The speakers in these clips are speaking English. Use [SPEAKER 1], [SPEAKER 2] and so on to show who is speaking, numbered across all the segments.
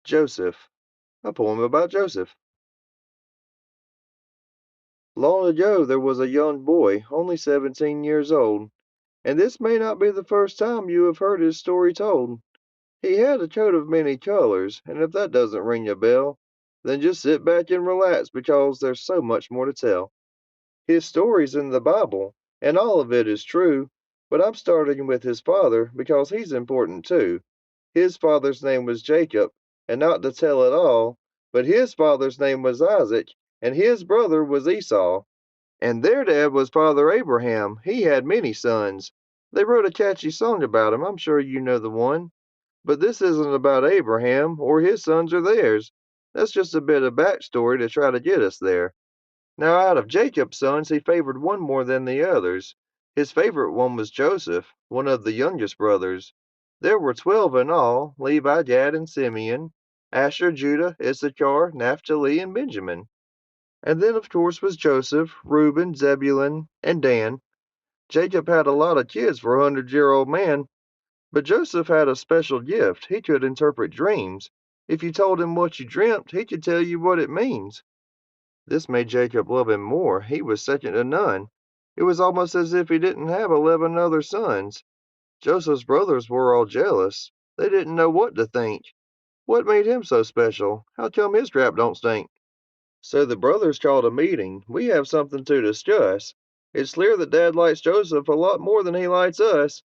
[SPEAKER 1] Joseph, a poem about Joseph. Long ago there was a young boy, only 17 years old, and this may not be the first time you have heard his story told. He had a coat of many colors, and if that doesn't ring a bell, then just sit back and relax because there's so much more to tell. His story's in the Bible, and all of it is true, but I'm starting with his father because he's important too. His father's name was Jacob, and not to tell it all, but his father's name was Isaac, and his brother was Esau. And their dad was Father Abraham. He had many sons. They wrote a catchy song about him. I'm sure you know the one. But this isn't about Abraham or his sons or theirs. That's just a bit of backstory to try to get us there. Now, out of Jacob's sons, he favored one more than the others. His favorite one was Joseph, one of the youngest brothers. There were 12 in all: Levi, Gad, and Simeon, Asher, Judah, Issachar, Naphtali, and Benjamin. And then, of course, was Joseph, Reuben, Zebulun, and Dan. Jacob had a lot of kids for a 100-year-old man, but Joseph had a special gift. He could interpret dreams. If you told him what you dreamt, he could tell you what it means. This made Jacob love him more. He was second to none. It was almost as if he didn't have 11 other sons. Joseph's brothers were all jealous. They didn't know what to think. What made him so special? How come his crap don't stink? So the brothers called a meeting. We have something to discuss. It's clear that Dad likes Joseph a lot more than he likes us.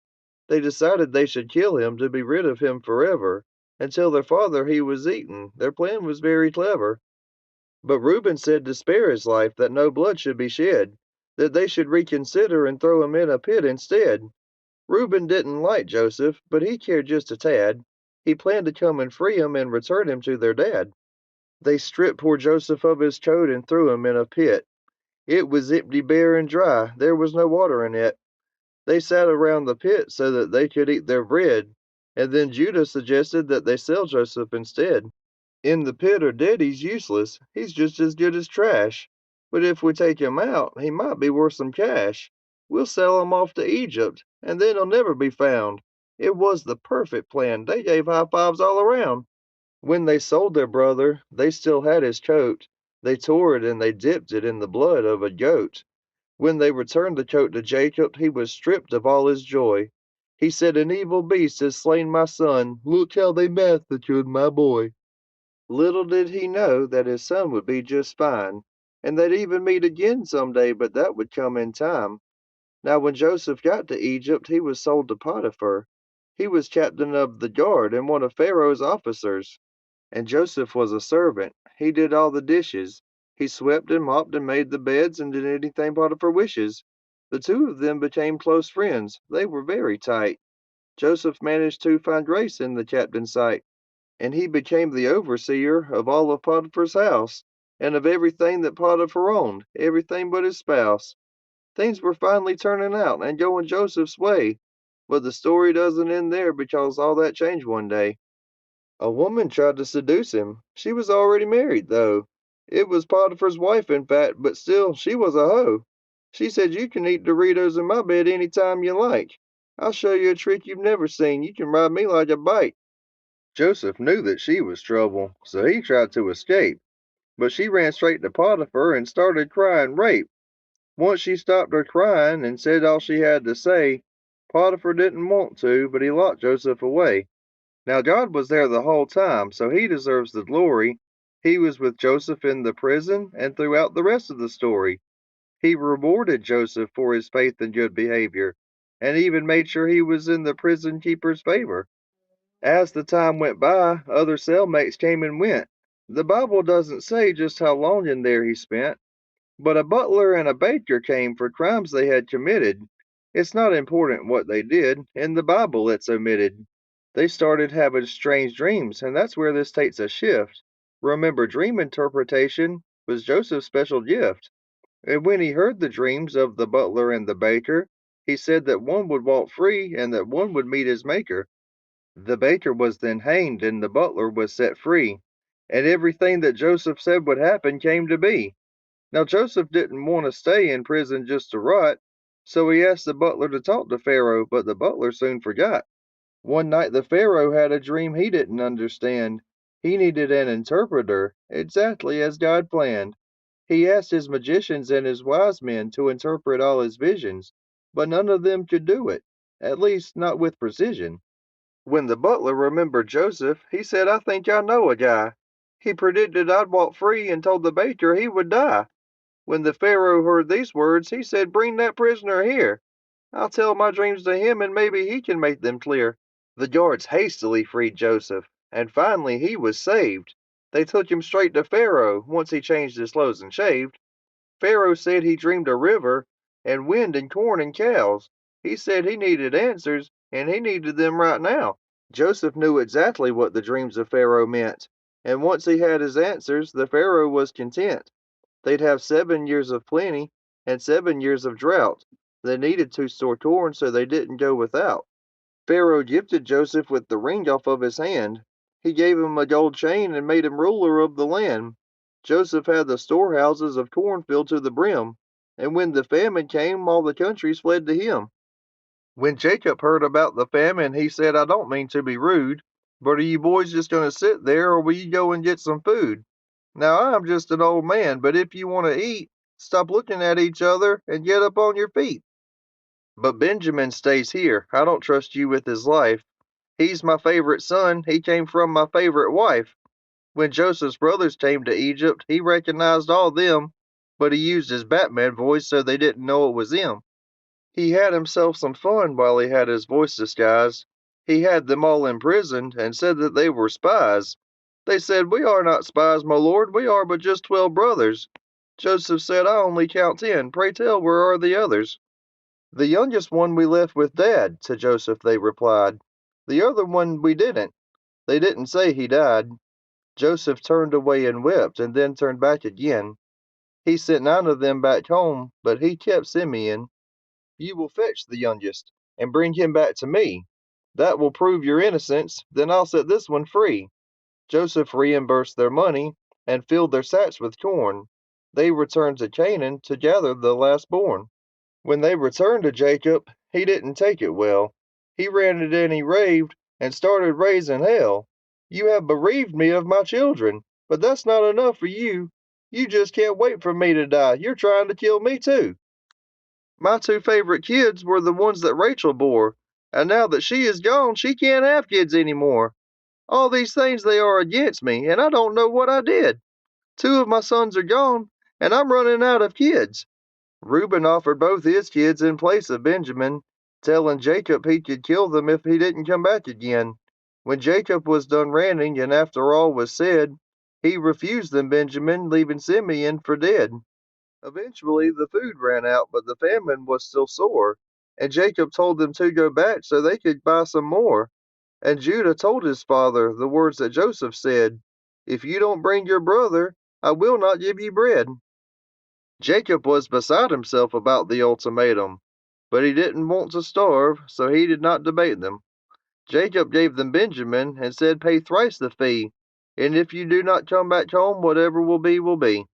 [SPEAKER 1] They decided they should kill him to be rid of him forever. And tell their father he was eaten. Their plan was very clever. But Reuben said to spare his life, that no blood should be shed, that they should reconsider and throw him in a pit instead. Reuben didn't like Joseph, but he cared just a tad. He planned to come and free him and return him to their dad. They stripped poor Joseph of his coat and threw him in a pit. It was empty, bare, and dry. There was no water in it. They sat around the pit so that they could eat their bread, and then Judah suggested that they sell Joseph instead. In the pit or dead he's useless. He's just as good as trash. But if we take him out, he might be worth some cash. We'll sell him off to Egypt, and then he'll never be found. It was the perfect plan. They gave high fives all around. When they sold their brother, they still had his coat. They tore it and they dipped it in the blood of a goat. When they returned the coat to Jacob, he was stripped of all his joy. He said, "An evil beast has slain my son. Look how they massacred my boy." Little did he know that his son would be just fine, and they'd even meet again some day, but that would come in time. Now when Joseph got to Egypt, he was sold to Potiphar. He was captain of the guard and one of Pharaoh's officers. And Joseph was a servant. He did all the dishes. He swept and mopped and made the beds and did anything Potiphar wishes. The two of them became close friends. They were very tight. Joseph managed to find grace in the captain's sight, and he became the overseer of all of Potiphar's house, and of everything that Potiphar owned, everything but his spouse. Things were finally turning out and going Joseph's way, but the story doesn't end there because all that changed one day. A woman tried to seduce him. She was already married, though. It was Potiphar's wife, in fact, but still, she was a hoe. She said, "You can eat Doritos in my bed any time you like. I'll show you a trick you've never seen. You can ride me like a bike." Joseph knew that she was trouble, so he tried to escape. But she ran straight to Potiphar and started crying rape. Once she stopped her crying and said all she had to say, Potiphar didn't want to, but he locked Joseph away. Now God was there the whole time, so he deserves the glory. He was with Joseph in the prison and throughout the rest of the story. He rewarded Joseph for his faith and good behavior, and even made sure he was in the prison keeper's favor. As the time went by, other cellmates came and went. The Bible doesn't say just how long in there he spent, but a butler and a baker came for crimes they had committed. It's not important what they did. In the Bible, it's omitted. They started having strange dreams, and that's where this takes a shift. Remember, dream interpretation was Joseph's special gift. And when he heard the dreams of the butler and the baker, he said that one would walk free and that one would meet his maker. The baker was then hanged and the butler was set free, and everything that Joseph said would happen came to be. Now Joseph didn't want to stay in prison just to rot, so he asked the butler to talk to Pharaoh, but the butler soon forgot. One night the Pharaoh had a dream he didn't understand. He needed an interpreter, exactly as God planned. He asked his magicians and his wise men to interpret all his visions, but none of them could do it, at least not with precision. When the butler remembered Joseph, he said, "I think I know a guy. He predicted I'd walk free and told the baker he would die." When the Pharaoh heard these words, he said, "Bring that prisoner here. I'll tell my dreams to him and maybe he can make them clear." The guards hastily freed Joseph, and finally he was saved. They took him straight to Pharaoh once he changed his clothes and shaved. Pharaoh said he dreamed a river and wind and corn and cows. He said he needed answers, and he needed them right now. Joseph knew exactly what the dreams of Pharaoh meant, and once he had his answers, the Pharaoh was content. They'd have 7 years of plenty and 7 years of drought. They needed to store corn so they didn't go without. Pharaoh gifted Joseph with the ring off of his hand. He gave him a gold chain and made him ruler of the land. Joseph had the storehouses of corn filled to the brim, and when the famine came, all the countries fled to him. When Jacob heard about the famine, he said, "I don't mean to be rude, but are you boys just going to sit there, or will you go and get some food? Now I'm just an old man, but if you want to eat, stop looking at each other and get up on your feet." But Benjamin stays here. I don't trust you with his life. He's my favorite son. He came from my favorite wife. When Joseph's brothers came to Egypt, he recognized all them, but he used his Batman voice so they didn't know it was him. He had himself some fun while he had his voice disguised. He had them all imprisoned and said that they were spies. They said, "We are not spies, my lord. We are but just 12 brothers." Joseph said, "I only count 10. Pray tell, where are the others?" "The youngest one we left with Dad," to Joseph they replied. "The other one we didn't. They didn't say he died." Joseph turned away and wept, and then turned back again. He sent 9 of them back home, but he kept Simeon. "You will fetch the youngest, and bring him back to me. That will prove your innocence, then I'll set this one free." Joseph reimbursed their money, and filled their sacks with corn. They returned to Canaan to gather the last born. When they returned to Jacob, he didn't take it well. He ranted and he raved, and started raising hell. "You have bereaved me of my children, but that's not enough for you. You just can't wait for me to die. You're trying to kill me too. My 2 favorite kids were the ones that Rachel bore, and now that she is gone, she can't have kids anymore. All these things they are against me, and I don't know what I did. 2 of my sons are gone, and I'm running out of kids." Reuben offered both his kids in place of Benjamin, telling Jacob he could kill them if he didn't come back again. When Jacob was done ranting, and after all was said, he refused them Benjamin, leaving Simeon for dead. Eventually the food ran out, but the famine was still sore, and Jacob told them to go back so they could buy some more. And Judah told his father the words that Joseph said, "If you don't bring your brother, I will not give you bread." Jacob was beside himself about the ultimatum, but he didn't want to starve, so he did not debate them. Jacob gave them Benjamin and said, "Pay thrice the fee, and if you do not come back home, whatever will be, will be.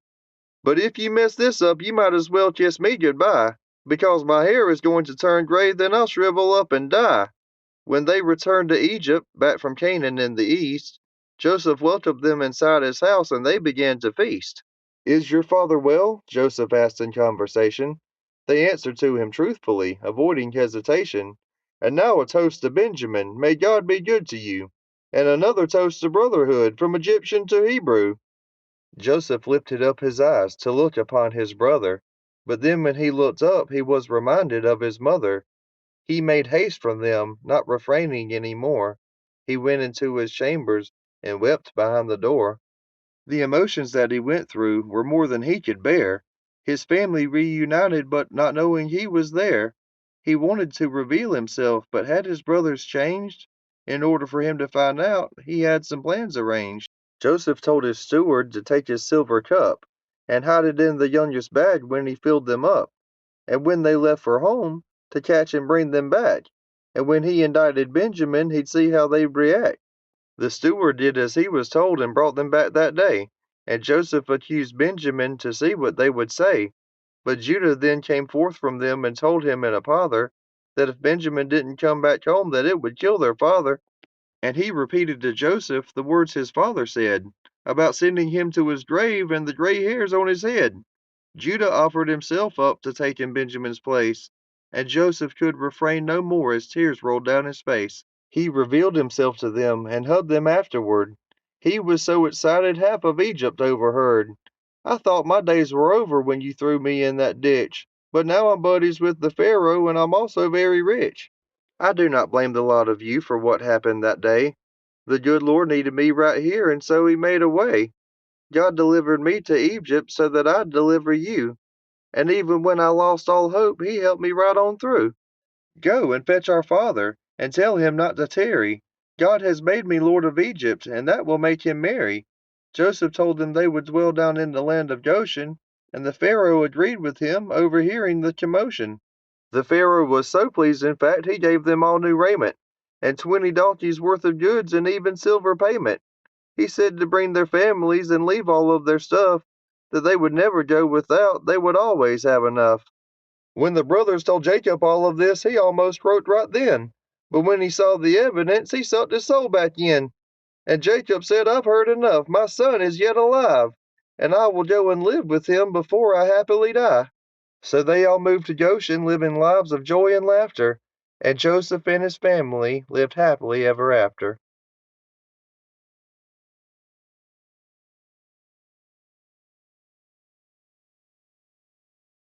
[SPEAKER 1] But if you mess this up, you might as well kiss me goodbye, because my hair is going to turn gray, then I'll shrivel up and die." When they returned to Egypt, back from Canaan in the east, Joseph welcomed them inside his house, and they began to feast. "Is your father well?" Joseph asked in conversation. They answered to him truthfully, avoiding hesitation. "And now a toast to Benjamin, may God be good to you, and another toast to brotherhood, from Egyptian to Hebrew." Joseph lifted up his eyes to look upon his brother, but then when he looked up, he was reminded of his mother. He made haste from them, not refraining any more. He went into his chambers and wept behind the door. The emotions that he went through were more than he could bear. His family reunited, but not knowing he was there. He wanted to reveal himself, but had his brothers changed? In order for him to find out, he had some plans arranged. Joseph told his steward to take his silver cup and hide it in the youngest bag when he filled them up, and when they left for home, to catch and bring them back. And when he indicted Benjamin, he'd see how they'd react. The steward did as he was told and brought them back that day, and Joseph accused Benjamin to see what they would say. But Judah then came forth from them and told him in a pother that if Benjamin didn't come back home, that it would kill their father. And he repeated to Joseph the words his father said about sending him to his grave and the gray hairs on his head. Judah offered himself up to take in Benjamin's place, and Joseph could refrain no more as tears rolled down his face. He revealed himself to them and hugged them afterward. He was so excited half of Egypt overheard. I thought my days were over when you threw me in that ditch, but now I'm buddies with the Pharaoh and I'm also very rich. I do not blame the lot of you for what happened that day. The good Lord needed me right here, and so he made a way. God delivered me to Egypt so that I'd deliver you. And even when I lost all hope, he helped me right on through. Go and fetch our father, and tell him not to tarry. God has made me lord of Egypt, and that will make him merry. Joseph told them they would dwell down in the land of Goshen, and the Pharaoh agreed with him, overhearing the commotion. The Pharaoh was so pleased, in fact, he gave them all new raiment, and 20 donkeys worth of goods, and even silver payment. He said to bring their families and leave all of their stuff, that they would never go without, they would always have enough. When the brothers told Jacob all of this, he almost wrote right then. But when he saw the evidence, he sucked his soul back in. And Jacob said, I've heard enough. My son is yet alive, and I will go and live with him before I happily die. So they all moved to Goshen, living lives of joy and laughter, and Joseph and his family lived happily ever after.